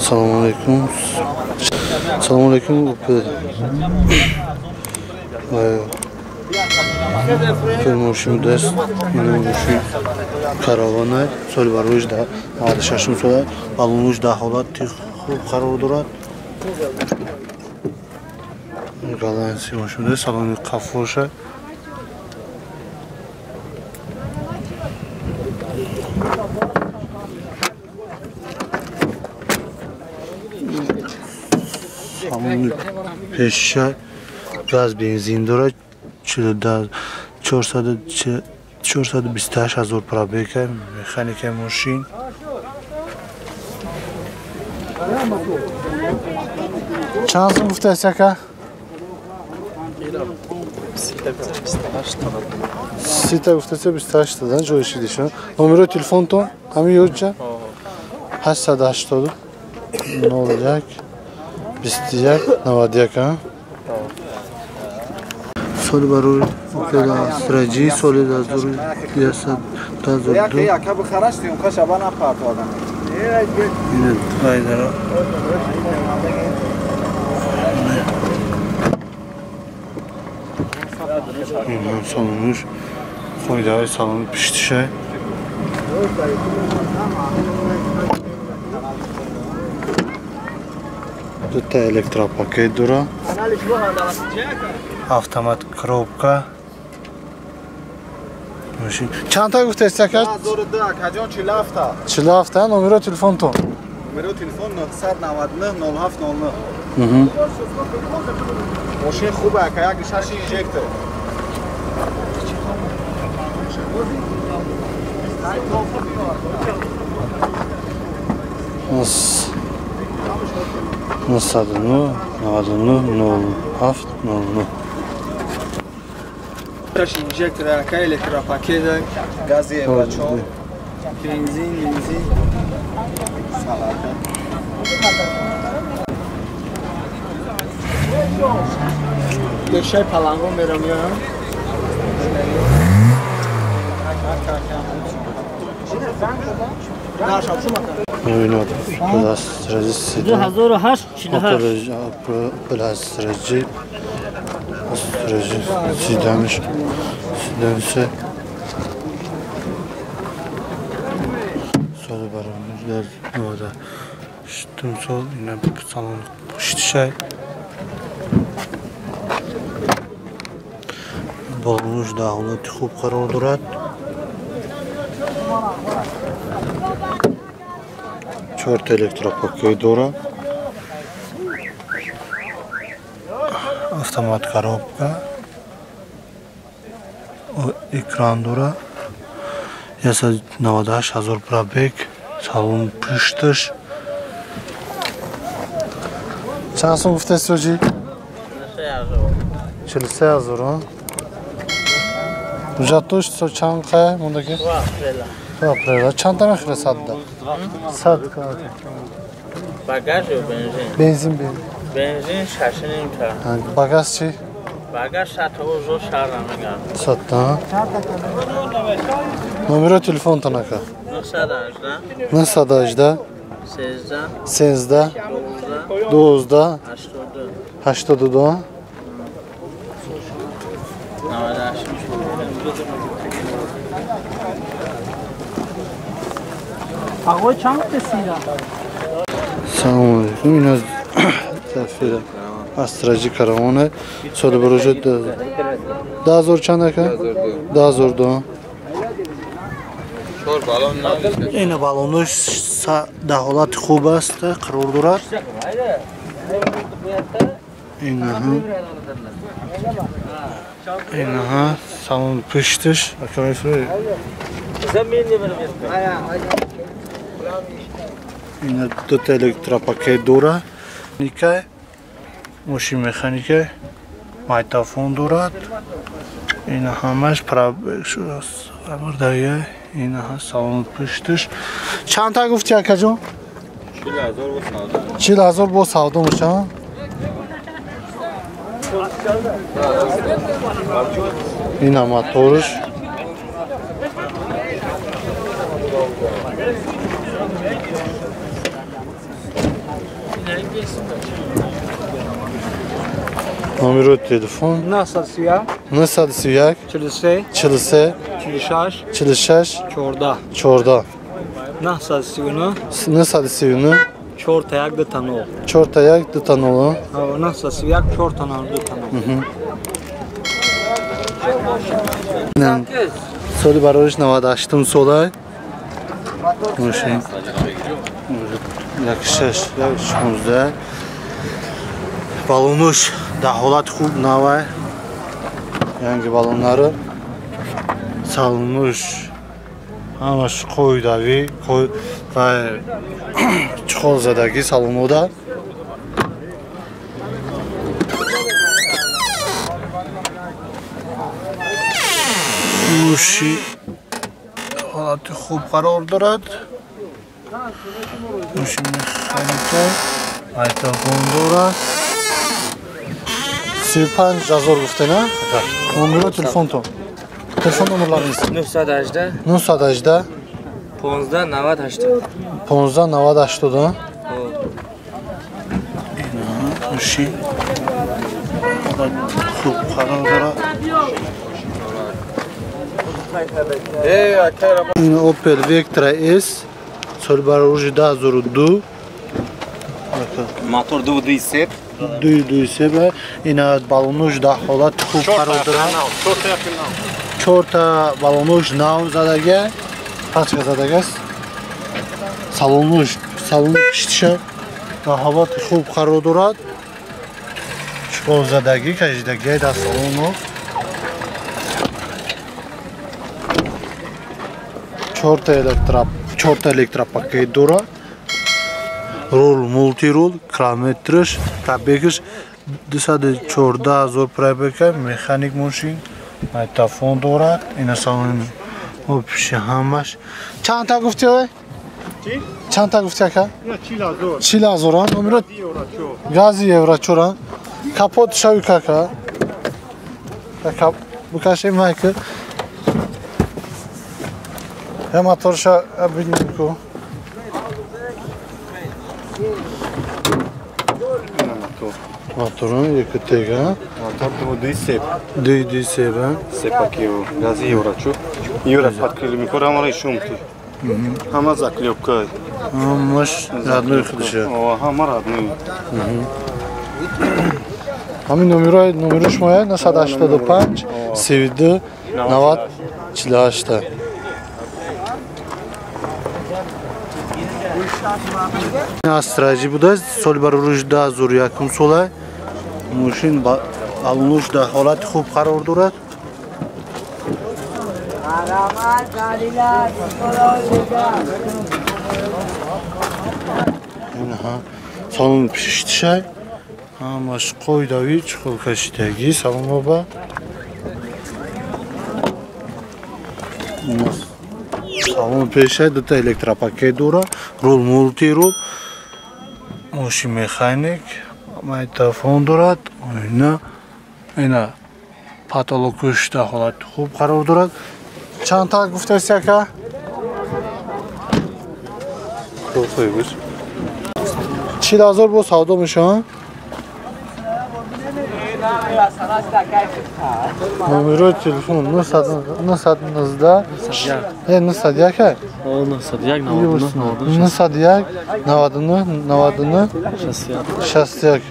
Selamünaleyküm. Selamünaleyküm. Filmoşum dest, filmoşum karavana, sol varuş da, alışaşım sola, alınmış da halat tih karar durat. Galan filmoşum dest, salonu kafuşa. Salonu peşe gaz benzin durat. 428,000 пробега, механика машин. Чанд сум гуфтаст ака? Сита гуфтаст 28 тадан ҷои шидишон. Номерои телефонтон ҳамин ёдҷа? 880 01 21 91. Soли барои велосипеди соли 1992. Яка бихараш тиём ка шаба напартвадам. Ин гайдара. Ин салонуш қоидаи салони пиштиша. Дута электропакет дора. Автомат коробка. Машин. Чанд та гуфтаст ака? 42 акаҷон 47. 47 номеро телефонтон. Номеро телефон 999 0700. Машин хуб ака, як шаш инжектор. Injector aca, electropachet, gaz evacuat, benzin, salată. Deci ai palango merămio. Da, așa cum măcar. Nu, plus rezist. 2008 plus rezist. Sidamış. Sidanse. Sol baronlar orada. Ştum sol yine salon şey. Bolmuş dağını tıkıp karar durat. Çort elektropaket dora. Автомат коробка, экран дура, 98,000 пробег, салон пиштиш. Чанд сум гуфтаст ҷи? 43,000. Ҷатош со чанд қай мондаги? Апрела. Чанд та мехӯрад садда? 100 кад. Багаж ё бензин? Бензин. Benzin şaşırayım ta. Bagaj çi? Bagaj satıyor zor şarlamıgan. Sattı ha? Numara telefon tanaka. Nasıl da? 16 9 82 Ağoy çam tesira. Selamünaleyküm. Yine Zafira. Astracı karavana. Soru proje daha zor çandaka? Daha zor da. Çor balon ne? Yine balonu daholat خوب است قرار دارد. اینها salon piştiş. Yine dört elektropaket dora. Nikay. Moşin mexanike. Maytafon dorat. Yine hamaş probek şurası. Buradaya. Yine salon piştiş. Çanta gufti akajon? 40,000 bu savdo muşa. Yine motoruş. Номеру телефон 931 931 43 43 46 46 14 14 931 931 4 дтано 41 дтано 931 4 дтано соли бароиш 98 солай мошин як 6 як 16 балонуш да ҳолати хуб навай янги балонлари салонуш ҳамаш қоидавӣ ва чухолзадаги салонода гӯши ҳолати хуб қарор дорад гӯши механика айтафон дорад 35,000 гуфтена номери телефонтон телефон номерлариңиз 918 918 15 98 15 90 гӯши хуб қарор дорад این اوپل ویکترا اس سال برای 2002 موتور 2.2 2.2 این بالونش در حالت خوب قرار دارد 4 تا بالونش نو زدگی پاچka زدگی است salon پشتش در حالت خوب قرار دارد شکل زدگی کشیدگی در salonu 4 та электропакет дорад рул мултирул километраш пробегаш 214,000 пробега механик машин айтафон дорад ина салони опиши ҳамаш чанд та гуфти ой чанд та гуфти ака 40,000 номеро гази евро чора капот шави кака кап букаши майка я моторша обиднику моторun yakıtega Motor 2.2 2.2 sepaki gazi еврачу евро подкрыли микро амара шумти ҳама заклёпка маш родной худша ҳама родной ҳамин номери шумоя 985 32 90 48 Астрачи буда соли барои 2001 сола мошин балонуш дар ҳолати хуб қарор дорад салон пиштишай ҳамаш қоидавӣ чухолкашидагӣ салоноба салон пешай дута электропакет дорад рул мултирул мошин механик майтафон дорад ина потолокуш дар ҳолати хуб қарор дорад чанд та гуфтаси ака 40,000 бо савдо мешаванд номери телефон 919 901 901 99 61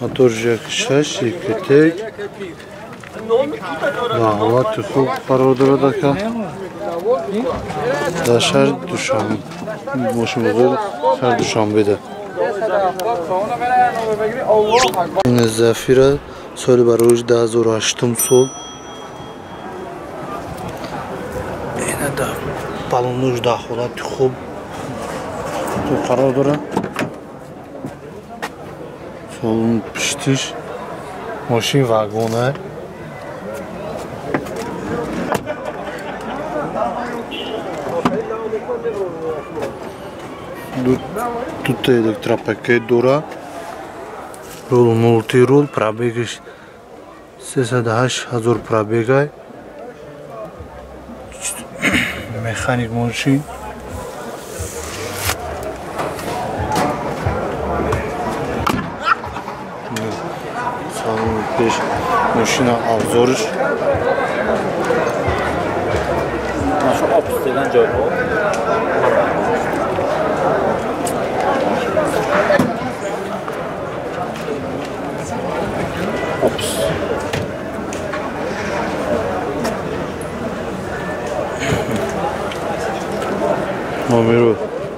мотор жакшаш екатек ҳолати хуб қарор дорад ака дар шаҳри душанбе мошин бозори шаҳри душанбеда ин зафира соли барои 2008 сол ина дар балонуш дар ҳолати хуб қарор дорад салон пиштиш мошин вагона тут электропакет дора Rul multi-rul, пробегаš 308,000 пробегай. Mechanik машин. Salon 5 машина обзориш. Şu opus degen joy bu. Ops.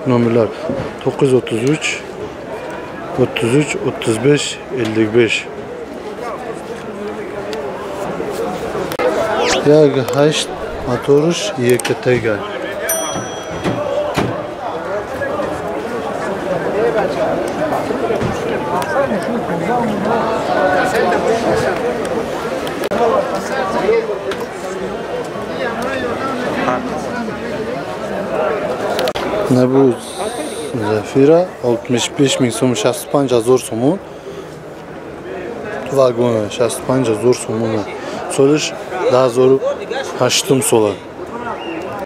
Numarlar 933 33 35 55. Ya 8 motoruş YKT'ga. Ne bu Zafira 65.000 so'm 65,000 so'm. Vagoni 65,000 so'm. Solish 10,8 so'm.